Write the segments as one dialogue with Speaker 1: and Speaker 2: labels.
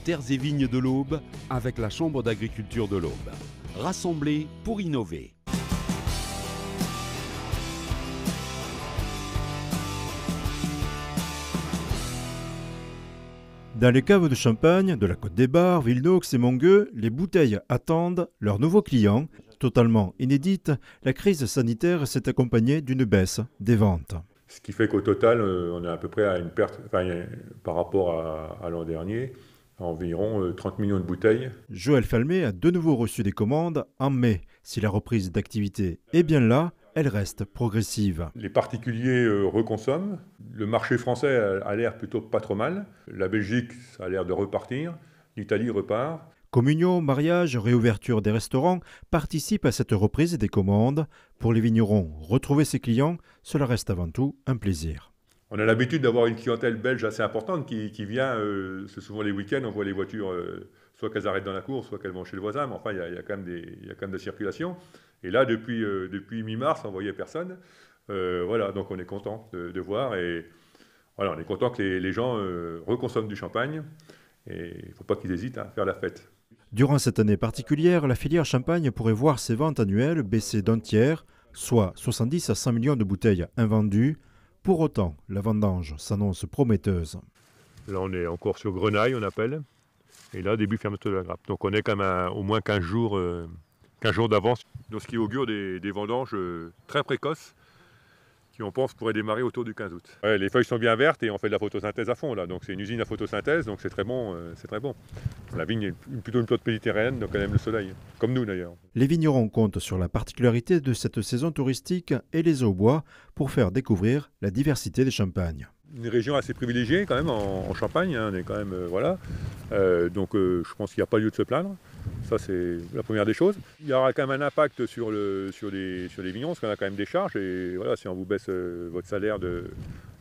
Speaker 1: Terres et vignes de l'Aube avec la Chambre d'agriculture de l'Aube. Rassemblés pour innover.
Speaker 2: Dans les caves de champagne de la Côte des Bars, Villenox et Mongueux, les bouteilles attendent leurs nouveaux clients. Totalement inédite, la crise sanitaire s'est accompagnée d'une baisse des ventes.
Speaker 3: Ce qui fait qu'au total, on est à peu près à une perte, par rapport à l'an dernier, à environ 30 millions de bouteilles.
Speaker 2: Joël Falmet a de nouveau reçu des commandes en mai. Si la reprise d'activité est bien là, elle reste progressive.
Speaker 3: Les particuliers reconsomment. Le marché français a l'air plutôt pas trop mal. La Belgique, ça a l'air de repartir. L'Italie repart.
Speaker 2: Communion, mariage, réouverture des restaurants participent à cette reprise des commandes. Pour les vignerons, retrouver ses clients, cela reste avant tout un plaisir.
Speaker 3: On a l'habitude d'avoir une clientèle belge assez importante qui vient, c'est souvent les week-ends, on voit les voitures, soit qu'elles arrêtent dans la cour, soit qu'elles vont chez le voisin, mais enfin il y a quand même de la circulation. Et là, depuis mi-mars, on ne voyait personne. Voilà, donc on est content de voir et voilà, on est content que les gens reconsomment du champagne et il ne faut pas qu'ils hésitent à faire la fête.
Speaker 2: Durant cette année particulière, la filière champagne pourrait voir ses ventes annuelles baisser d'un tiers, soit 70 à 100 millions de bouteilles invendues. Pour autant, la vendange s'annonce prometteuse.
Speaker 3: Là, on est encore sur grenaille, on appelle. Et là, début fermeture de la grappe. Donc on est quand même au moins 15 jours d'avance. Donc ce qui augure des vendanges très précoces qui, on pense, pourraient démarrer autour du 15 août. Ouais, les feuilles sont bien vertes et on fait de la photosynthèse à fond là. Donc c'est une usine à photosynthèse, donc c'est très bon. La vigne est plutôt une plante méditerranéenne, donc elle aime le soleil, comme nous d'ailleurs.
Speaker 2: Les vignerons comptent sur la particularité de cette saison touristique et les eaux-bois pour faire découvrir la diversité des champagnes.
Speaker 3: Une région assez privilégiée quand même en Champagne, hein, on est quand même donc je pense qu'il n'y a pas lieu de se plaindre. Ça c'est la première des choses. Il y aura quand même un impact sur les vignerons parce qu'on a quand même des charges et voilà, si on vous baisse votre salaire de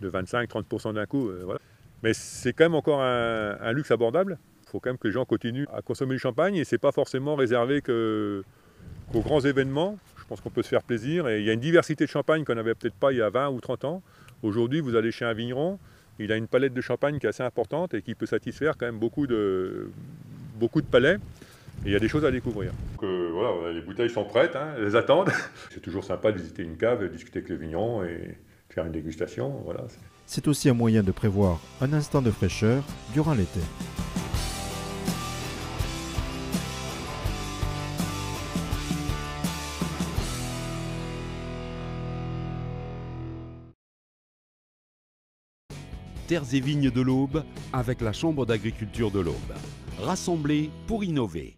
Speaker 3: 25-30% d'un coup, voilà. Mais c'est quand même encore un luxe abordable. Il faut quand même que les gens continuent à consommer du champagne et c'est pas forcément réservé qu'aux grands événements. Je pense qu'on peut se faire plaisir et il y a une diversité de champagne qu'on n'avait peut-être pas il y a 20 ou 30 ans. Aujourd'hui, vous allez chez un vigneron, il a une palette de champagne qui est assez importante et qui peut satisfaire quand même beaucoup de palais. Et il y a des choses à découvrir. Donc, voilà, les bouteilles sont prêtes, hein, elles attendent. C'est toujours sympa de visiter une cave, de discuter avec le vigneron et faire une dégustation. Voilà.
Speaker 2: C'est aussi un moyen de prévoir un instant de fraîcheur durant l'été.
Speaker 1: Terres et vignes de l'Aube avec la Chambre d'agriculture de l'Aube. Rassemblés pour innover.